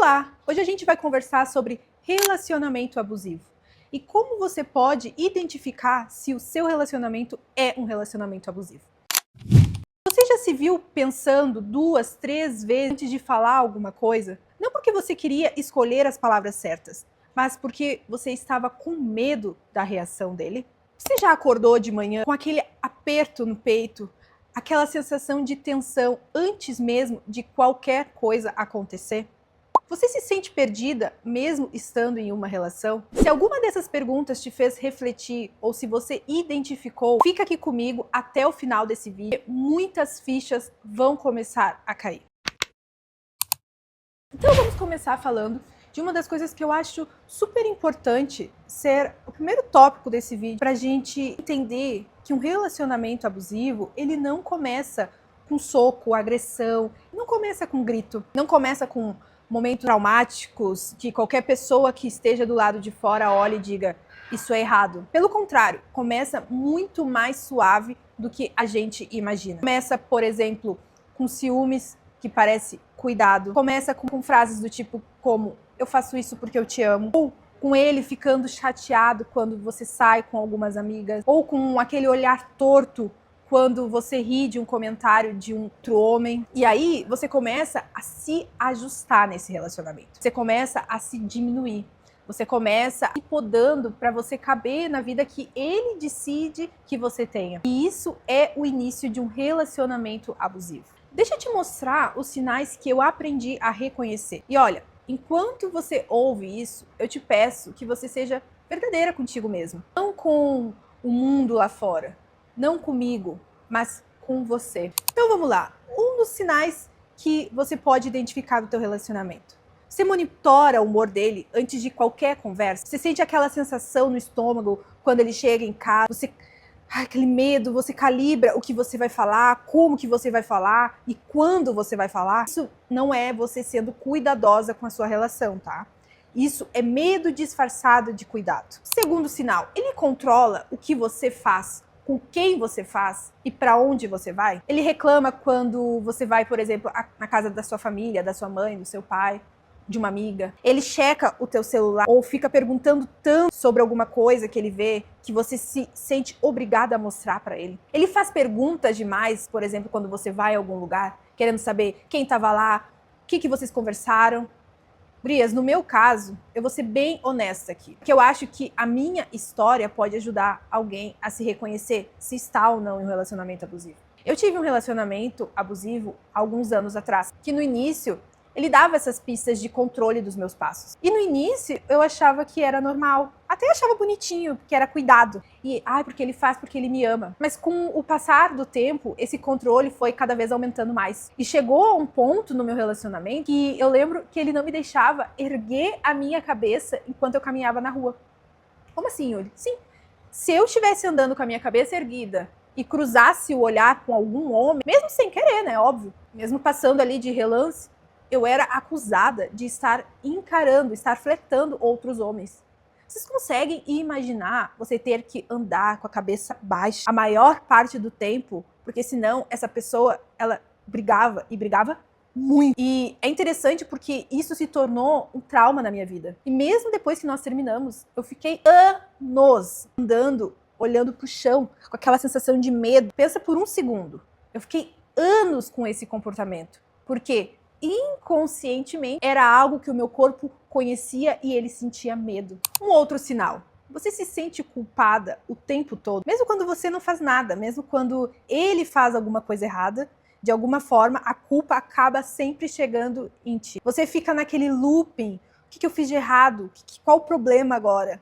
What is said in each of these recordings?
Olá! Hoje a gente vai conversar sobre relacionamento abusivo e como você pode identificar se o seu relacionamento é um relacionamento abusivo. Você já se viu pensando 2, 3 vezes antes de falar alguma coisa? Não porque você queria escolher as palavras certas, mas porque você estava com medo da reação dele? Você já acordou de manhã com aquele aperto no peito, aquela sensação de tensão antes mesmo de qualquer coisa acontecer? Você se sente perdida mesmo estando em uma relação? Se alguma dessas perguntas te fez refletir ou se você identificou, fica aqui comigo até o final desse vídeo. Muitas fichas vão começar a cair. Então vamos começar falando de uma das coisas que eu acho super importante ser o primeiro tópico desse vídeo, para a gente entender que um relacionamento abusivo, ele não começa com soco, agressão, não começa com grito, não começa com momentos traumáticos que qualquer pessoa que esteja do lado de fora olhe e diga isso é errado. Pelo contrário, começa muito mais suave do que a gente imagina. Começa, por exemplo, com ciúmes que parece cuidado. Começa com frases do tipo como eu faço isso porque eu te amo. Ou com ele ficando chateado quando você sai com algumas amigas. Ou com aquele olhar torto quando você ri de um comentário de um outro homem. E aí você começa a se ajustar nesse relacionamento. Você começa a se diminuir. Você começa a ir podando para você caber na vida que ele decide que você tenha. E isso é o início de um relacionamento abusivo. Deixa eu te mostrar os sinais que eu aprendi a reconhecer. E olha, enquanto você ouve isso, eu te peço que você seja verdadeira contigo mesmo. Não com o mundo lá fora. Não comigo, mas com você. Então vamos lá. Um dos sinais que você pode identificar no teu relacionamento. Você monitora o humor dele antes de qualquer conversa? Você sente aquela sensação no estômago quando ele chega em casa? Aquele medo, você calibra o que você vai falar, como que você vai falar e quando você vai falar? Isso não é você sendo cuidadosa com a sua relação, tá? Isso é medo disfarçado de cuidado. Segundo sinal, ele controla o que você faz, com quem você faz e para onde você vai. Ele reclama quando você vai, por exemplo, na casa da sua família, da sua mãe, do seu pai, de uma amiga. Ele checa o teu celular ou fica perguntando tanto sobre alguma coisa que ele vê que você se sente obrigada a mostrar para ele. Ele faz perguntas demais, por exemplo, quando você vai a algum lugar, querendo saber quem estava lá, o que vocês conversaram. Gurias, no meu caso, eu vou ser bem honesta aqui, porque eu acho que a minha história pode ajudar alguém a se reconhecer se está ou não em um relacionamento abusivo. Eu tive um relacionamento abusivo há alguns anos atrás, que no início ele dava essas pistas de controle dos meus passos. E no início eu achava que era normal, até achava bonitinho, porque era cuidado. E, porque ele faz porque ele me ama. Mas com o passar do tempo, esse controle foi cada vez aumentando mais. E chegou a um ponto no meu relacionamento que eu lembro que ele não me deixava erguer a minha cabeça enquanto eu caminhava na rua. Como assim, Yuri? Sim. Se eu estivesse andando com a minha cabeça erguida e cruzasse o olhar com algum homem, mesmo sem querer, né, óbvio, mesmo passando ali de relance, eu era acusada de estar encarando, estar flertando outros homens. Vocês conseguem imaginar você ter que andar com a cabeça baixa a maior parte do tempo? Porque senão essa pessoa, ela brigava e brigava muito. E é interessante porque isso se tornou um trauma na minha vida. E mesmo depois que nós terminamos, eu fiquei anos andando, olhando pro chão, com aquela sensação de medo. Pensa por um segundo. Eu fiquei anos com esse comportamento. Por quê? Inconscientemente era algo que o meu corpo conhecia e ele sentia medo. Um outro sinal. Você se sente culpada o tempo todo, mesmo quando você não faz nada, mesmo quando ele faz alguma coisa errada, de alguma forma a culpa acaba sempre chegando em ti. Você fica naquele looping, o que eu fiz de errado? Qual o problema agora?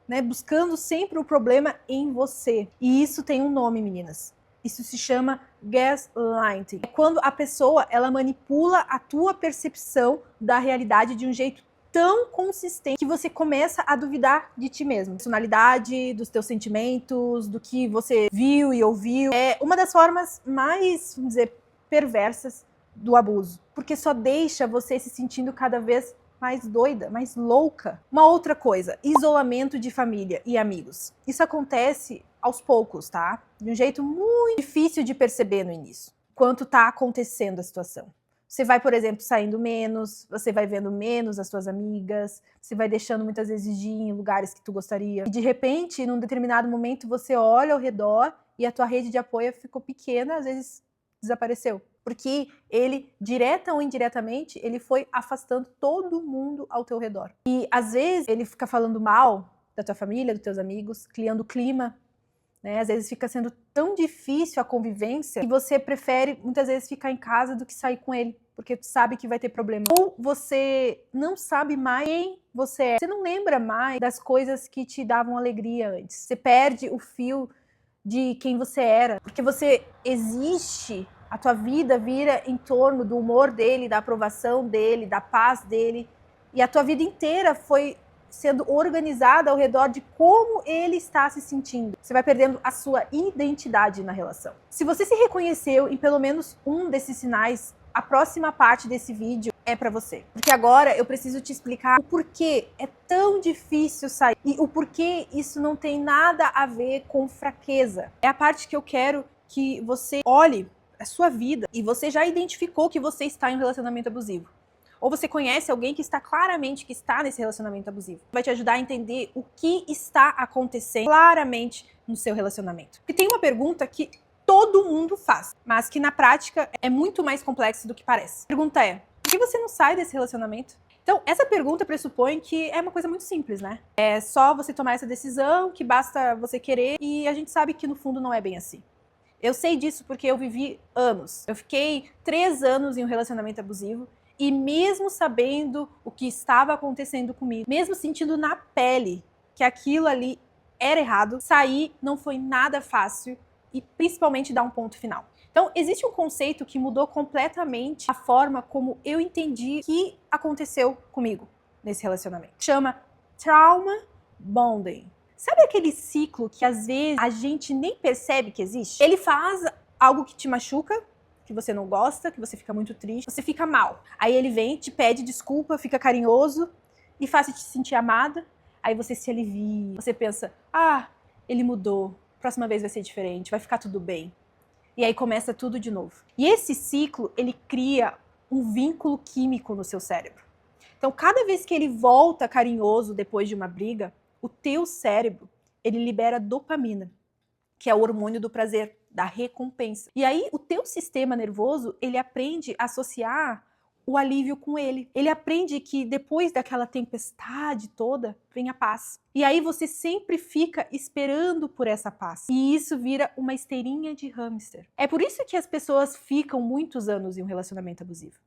Né? Buscando sempre o problema em você. E isso tem um nome, meninas. Isso se chama gaslighting. É quando a pessoa ela manipula a tua percepção da realidade de um jeito tão consistente que você começa a duvidar de ti mesmo. Personalidade, dos teus sentimentos, do que você viu e ouviu. É uma das formas mais, vamos dizer, perversas do abuso. Porque só deixa você se sentindo cada vez mais doida, mais louca. Uma outra coisa, isolamento de família e amigos. Isso acontece aos poucos, tá? De um jeito muito difícil de perceber no início, quanto tá acontecendo a situação. Você vai, por exemplo, saindo menos, você vai vendo menos as suas amigas, você vai deixando muitas vezes de ir em lugares que tu gostaria. E de repente, num determinado momento, você olha ao redor e a tua rede de apoio ficou pequena, às vezes desapareceu. Porque ele, direta ou indiretamente, ele foi afastando todo mundo ao teu redor. E às vezes ele fica falando mal da tua família, dos teus amigos, criando clima, né? Às vezes fica sendo tão difícil a convivência que você prefere muitas vezes ficar em casa do que sair com ele, porque tu sabe que vai ter problema. Ou você não sabe mais quem você é. Você não lembra mais das coisas que te davam alegria antes. Você perde o fio de quem você era, porque você existe, a tua vida vira em torno do humor dele, da aprovação dele, da paz dele, e a tua vida inteira foi sendo organizada ao redor de como ele está se sentindo. Você vai perdendo a sua identidade na relação. Se você se reconheceu em pelo menos um desses sinais, a próxima parte desse vídeo é para você. Porque agora eu preciso te explicar o porquê é tão difícil sair e o porquê isso não tem nada a ver com fraqueza. É a parte que eu quero que você olhe a sua vida e você já identificou que você está em um relacionamento abusivo. Ou você conhece alguém que está claramente que está nesse relacionamento abusivo. Vai te ajudar a entender o que está acontecendo claramente no seu relacionamento. Porque tem uma pergunta que todo mundo faz, mas que na prática é muito mais complexo do que parece. A pergunta é, por que você não sai desse relacionamento? Então, essa pergunta pressupõe que é uma coisa muito simples, né? É só você tomar essa decisão, que basta você querer, e a gente sabe que no fundo não é bem assim. Eu sei disso porque eu vivi anos. Eu fiquei 3 anos em um relacionamento abusivo, e mesmo sabendo o que estava acontecendo comigo, mesmo sentindo na pele que aquilo ali era errado, sair não foi nada fácil e principalmente dar um ponto final. Então, existe um conceito que mudou completamente a forma como eu entendi o que aconteceu comigo nesse relacionamento. Chama trauma bonding. Sabe aquele ciclo que às vezes a gente nem percebe que existe? Ele faz algo que te machuca, que você não gosta, que você fica muito triste, você fica mal. Aí ele vem, te pede desculpa, fica carinhoso e faz te sentir amada. Aí você se alivia, você pensa, ele mudou, próxima vez vai ser diferente, vai ficar tudo bem. E aí começa tudo de novo. E esse ciclo, ele cria um vínculo químico no seu cérebro. Então, cada vez que ele volta carinhoso depois de uma briga, o teu cérebro, ele libera dopamina, que é o hormônio do prazer, da recompensa. E aí o teu sistema nervoso, ele aprende a associar o alívio com ele. Ele aprende que depois daquela tempestade toda, vem a paz. E aí você sempre fica esperando por essa paz. E isso vira uma esteirinha de hamster. É por isso que as pessoas ficam muitos anos em um relacionamento abusivo.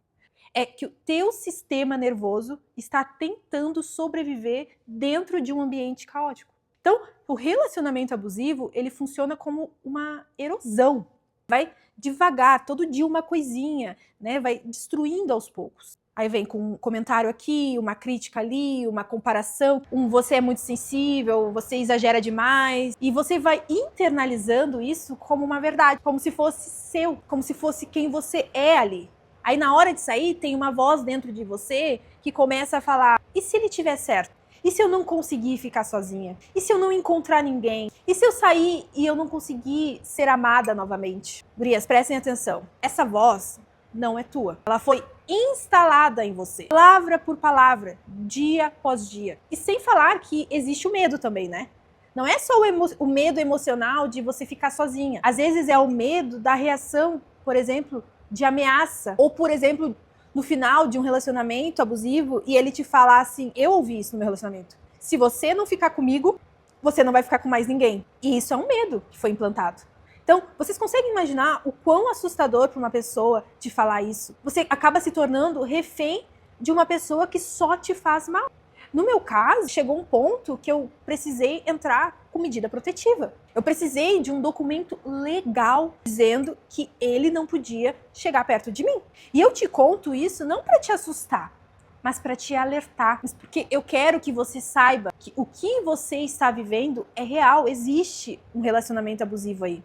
É que o teu sistema nervoso está tentando sobreviver dentro de um ambiente caótico. Então, o relacionamento abusivo, ele funciona como uma erosão. Vai devagar, todo dia uma coisinha, né? Vai destruindo aos poucos. Aí vem com um comentário aqui, uma crítica ali, uma comparação. Você é muito sensível, você exagera demais. E você vai internalizando isso como uma verdade, como se fosse seu, como se fosse quem você é ali. Aí na hora de sair, tem uma voz dentro de você que começa a falar, e se ele tiver certo? E se eu não conseguir ficar sozinha? E se eu não encontrar ninguém? E se eu sair e eu não conseguir ser amada novamente? Gurias, prestem atenção. Essa voz não é tua. Ela foi instalada em você, palavra por palavra, dia após dia. E sem falar que existe o medo também, né? Não é só o medo emocional de você ficar sozinha. Às vezes é o medo da reação, por exemplo, de ameaça. Ou, por exemplo, no final de um relacionamento abusivo e ele te falar assim, eu ouvi isso no meu relacionamento, se você não ficar comigo, você não vai ficar com mais ninguém. E isso é um medo que foi implantado. Então, vocês conseguem imaginar o quão assustador para uma pessoa te falar isso? Você acaba se tornando refém de uma pessoa que só te faz mal. No meu caso, chegou um ponto que eu precisei entrar com medida protetiva. Eu precisei de um documento legal dizendo que ele não podia chegar perto de mim. E eu te conto isso não para te assustar, mas para te alertar. Porque eu quero que você saiba que o que você está vivendo é real, existe um relacionamento abusivo aí.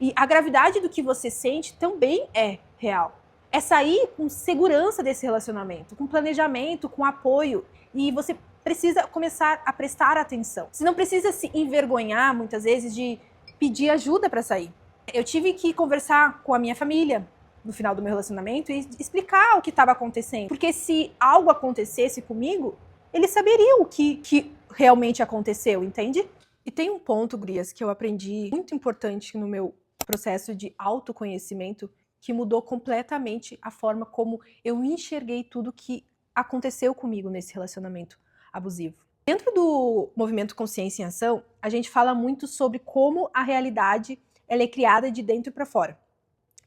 E a gravidade do que você sente também é real. É sair com segurança desse relacionamento, com planejamento, com apoio. E você precisa começar a prestar atenção. Você não precisa se envergonhar, muitas vezes, de pedir ajuda para sair. Eu tive que conversar com a minha família. no final do meu relacionamento e explicar o que estava acontecendo. Porque se algo acontecesse comigo, ele saberia o que realmente aconteceu, entende? E tem um ponto, gurias, que eu aprendi muito importante no meu processo de autoconhecimento, que mudou completamente a forma como eu enxerguei tudo que aconteceu comigo nesse relacionamento abusivo. Dentro do movimento Consciência em Ação, a gente fala muito sobre como a realidade ela é criada de dentro para fora.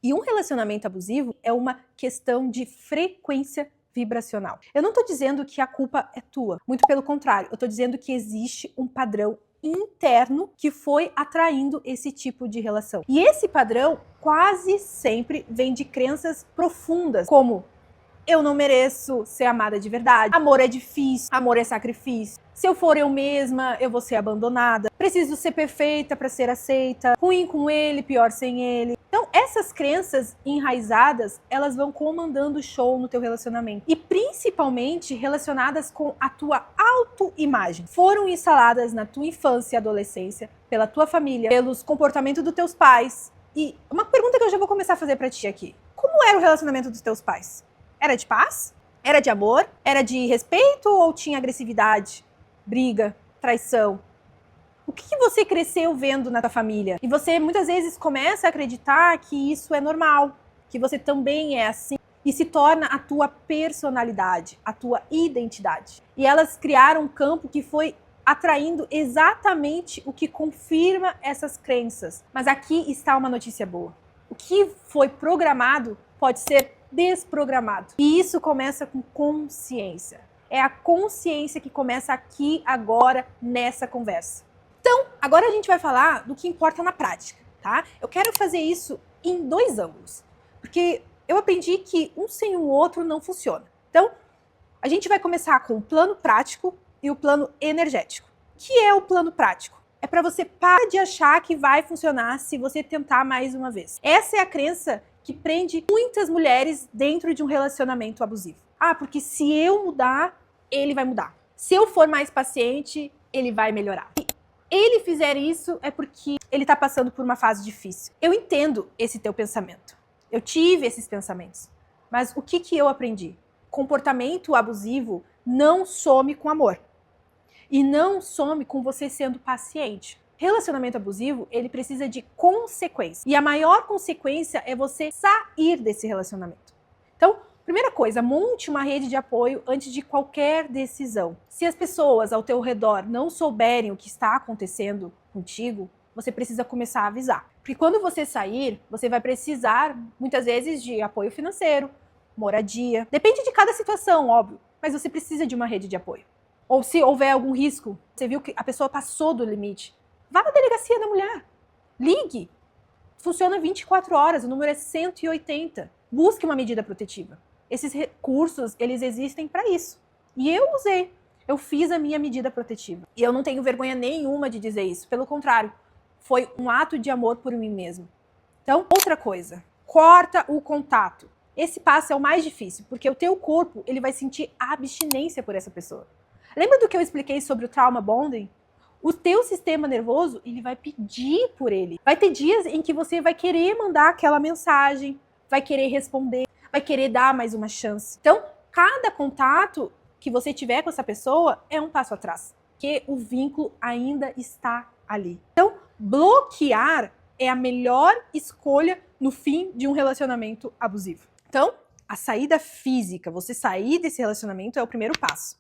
E um relacionamento abusivo é uma questão de frequência vibracional. Eu não estou dizendo que a culpa é tua, muito pelo contrário, eu estou dizendo que existe um padrão interno que foi atraindo esse tipo de relação. E esse padrão quase sempre vem de crenças profundas, como eu não mereço ser amada de verdade, amor é difícil, amor é sacrifício, se eu for eu mesma, eu vou ser abandonada, preciso ser perfeita para ser aceita, ruim com ele, pior sem ele. Então, essas crenças enraizadas, elas vão comandando o show no teu relacionamento. E principalmente relacionadas com a tua autoimagem. Foram instaladas na tua infância e adolescência, pela tua família, pelos comportamentos dos teus pais. E uma pergunta que eu já vou começar a fazer pra ti aqui. Como era o relacionamento dos teus pais? Era de paz? Era de amor? Era de respeito ou tinha agressividade, briga, traição? O que você cresceu vendo na tua família? E você muitas vezes começa a acreditar que isso é normal, que você também é assim, e se torna a tua personalidade, a tua identidade. E elas criaram um campo que foi atraindo exatamente o que confirma essas crenças. Mas aqui está uma notícia boa. O que foi programado pode ser desprogramado. E isso começa com consciência. É a consciência que começa aqui, agora, nessa conversa. Então, agora a gente vai falar do que importa na prática, tá? Eu quero fazer isso em 2 ângulos, porque eu aprendi que um sem o outro não funciona. Então, a gente vai começar com o plano prático e o plano energético. O que é o plano prático? É para você parar de achar que vai funcionar se você tentar mais uma vez. Essa é a crença que prende muitas mulheres dentro de um relacionamento abusivo. Ah, porque se eu mudar, ele vai mudar. Se eu for mais paciente, ele vai melhorar. Ele fizer isso é porque ele está passando por uma fase difícil. Eu entendo esse teu pensamento. Eu tive esses pensamentos. Mas o que eu aprendi? Comportamento abusivo não some com amor. E não some com você sendo paciente. Relacionamento abusivo, ele precisa de consequência. E a maior consequência é você sair desse relacionamento. Então, primeira coisa, monte uma rede de apoio antes de qualquer decisão. Se as pessoas ao teu redor não souberem o que está acontecendo contigo, você precisa começar a avisar. Porque quando você sair, você vai precisar, muitas vezes, de apoio financeiro, moradia. Depende de cada situação, óbvio, mas você precisa de uma rede de apoio. Ou se houver algum risco, você viu que a pessoa passou do limite, vá na delegacia da mulher. Ligue. Funciona 24 horas, o número é 180. Busque uma medida protetiva. Esses recursos, eles existem para isso. E eu usei. Eu fiz a minha medida protetiva. E eu não tenho vergonha nenhuma de dizer isso. Pelo contrário, foi um ato de amor por mim mesmo. Então, outra coisa. Corta o contato. Esse passo é o mais difícil, porque o teu corpo, ele vai sentir abstinência por essa pessoa. Lembra do que eu expliquei sobre o trauma bonding? O teu sistema nervoso, ele vai pedir por ele. Vai ter dias em que você vai querer mandar aquela mensagem, vai querer responder, vai querer dar mais uma chance. Então, cada contato que você tiver com essa pessoa é um passo atrás, porque o vínculo ainda está ali. Então, bloquear é a melhor escolha no fim de um relacionamento abusivo. Então, a saída física, você sair desse relacionamento é o primeiro passo.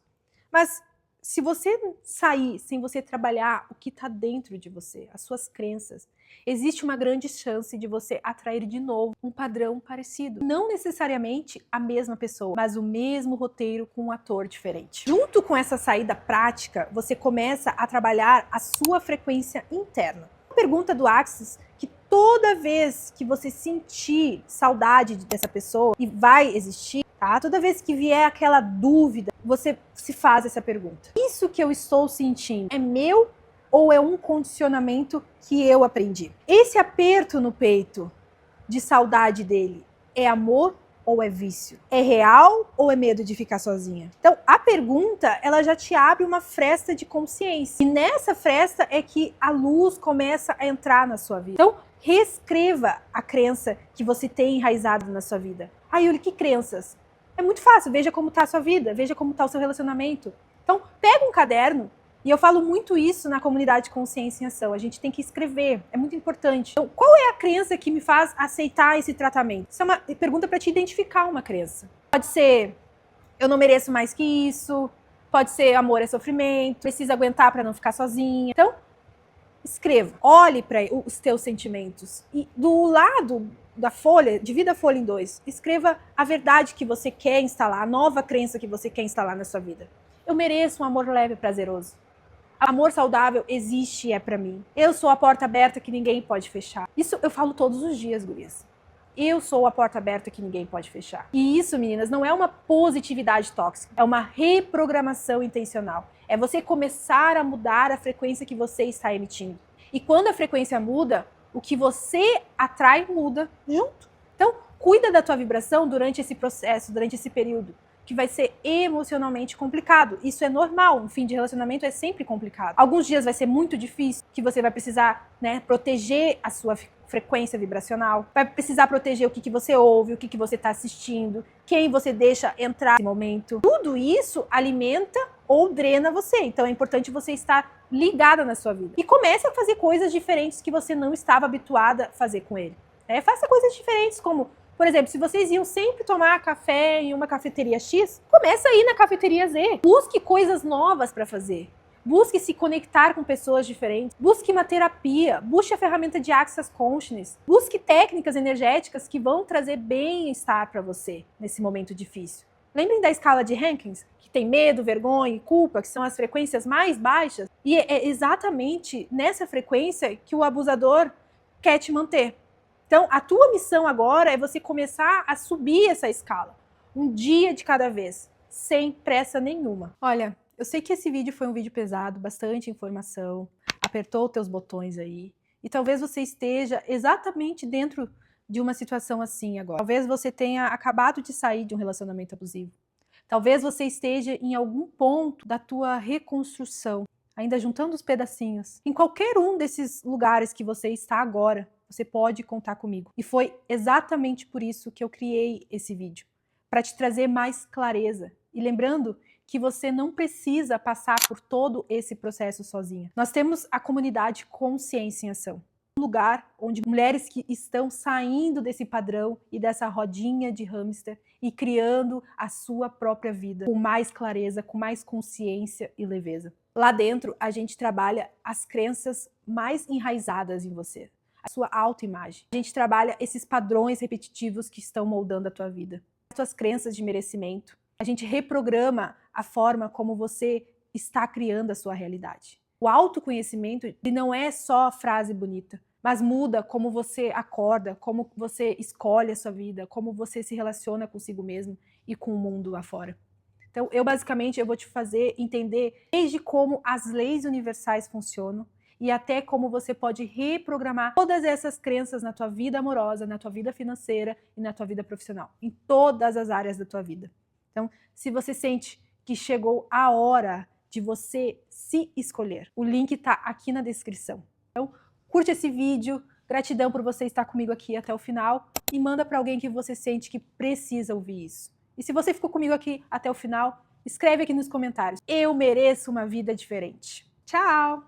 Mas se você sair sem você trabalhar o que está dentro de você, as suas crenças, existe uma grande chance de você atrair de novo um padrão parecido. Não necessariamente a mesma pessoa, mas o mesmo roteiro com um ator diferente. Junto com essa saída prática, você começa a trabalhar a sua frequência interna. Uma pergunta do Axis que toda vez que você sentir saudade dessa pessoa, e vai existir, tá? Toda vez que vier aquela dúvida, você se faz essa pergunta. Isso que eu estou sentindo é meu ou é um condicionamento que eu aprendi? Esse aperto no peito de saudade dele é amor ou é vício? É real ou é medo de ficar sozinha? Então, a pergunta, ela já te abre uma fresta de consciência. E nessa fresta é que a luz começa a entrar na sua vida. Então, reescreva a crença que você tem enraizado na sua vida. Yuli, que crenças? É muito fácil, veja como está a sua vida, veja como está o seu relacionamento. Então, pega um caderno, e eu falo muito isso na comunidade Consciência em Ação. A gente tem que escrever, é muito importante. Então, qual é a crença que me faz aceitar esse tratamento? Isso é uma pergunta para te identificar uma crença. Pode ser, eu não mereço mais que isso. Pode ser, amor é sofrimento. Preciso aguentar para não ficar sozinha. Então, escreva. Olhe para os teus sentimentos. E do lado da folha, divida a folha em dois. Escreva a verdade que você quer instalar, a nova crença que você quer instalar na sua vida. Eu mereço um amor leve e prazeroso. Amor saudável existe e é pra mim. Eu sou a porta aberta que ninguém pode fechar. Isso eu falo todos os dias, gurias. Eu sou a porta aberta que ninguém pode fechar. E isso, meninas, não é uma positividade tóxica. É uma reprogramação intencional. É você começar a mudar a frequência que você está emitindo. E quando a frequência muda, o que você atrai muda junto. Então, cuida da tua vibração durante esse processo, durante esse período, que vai ser emocionalmente complicado. Isso é normal, um fim de relacionamento é sempre complicado. Alguns dias vai ser muito difícil, que você vai precisar, proteger a sua frequência vibracional, vai precisar proteger o que você ouve, o que você está assistindo, quem você deixa entrar nesse momento. Tudo isso alimenta ou drena você, então é importante você estar ligada na sua vida. E comece a fazer coisas diferentes que você não estava habituada a fazer com ele. Faça coisas diferentes, como... Por exemplo, se vocês iam sempre tomar café em uma cafeteria X, começa a ir na cafeteria Z. Busque coisas novas para fazer. Busque se conectar com pessoas diferentes. Busque uma terapia. Busque a ferramenta de Access Consciousness. Busque técnicas energéticas que vão trazer bem-estar para você nesse momento difícil. Lembrem da escala de Hankins, que tem medo, vergonha e culpa, que são as frequências mais baixas. E é exatamente nessa frequência que o abusador quer te manter. Então, a tua missão agora é você começar a subir essa escala, um dia de cada vez, sem pressa nenhuma. Olha, eu sei que esse vídeo foi um vídeo pesado, bastante informação, apertou os teus botões aí, e talvez você esteja exatamente dentro de uma situação assim agora. Talvez você tenha acabado de sair de um relacionamento abusivo. Talvez você esteja em algum ponto da tua reconstrução, ainda juntando os pedacinhos. Em qualquer um desses lugares que você está agora, você pode contar comigo. E foi exatamente por isso que eu criei esse vídeo, para te trazer mais clareza. E lembrando que você não precisa passar por todo esse processo sozinha. Nós temos a comunidade Consciência em Ação, um lugar onde mulheres que estão saindo desse padrão e dessa rodinha de hamster e criando a sua própria vida com mais clareza, com mais consciência e leveza. Lá dentro, a gente trabalha as crenças mais enraizadas em você, a sua autoimagem. A gente trabalha esses padrões repetitivos que estão moldando a tua vida, as tuas crenças de merecimento. A gente reprograma a forma como você está criando a sua realidade. O autoconhecimento ele não é só frase bonita, mas muda como você acorda, como você escolhe a sua vida, como você se relaciona consigo mesmo e com o mundo lá fora. Então, eu vou te fazer entender desde como as leis universais funcionam, e até como você pode reprogramar todas essas crenças na tua vida amorosa, na tua vida financeira e na tua vida profissional, em todas as áreas da tua vida. Então, se você sente que chegou a hora de você se escolher, o link está aqui na descrição. Então, curte esse vídeo, gratidão por você estar comigo aqui até o final e manda para alguém que você sente que precisa ouvir isso. E se você ficou comigo aqui até o final, escreve aqui nos comentários. Eu mereço uma vida diferente. Tchau!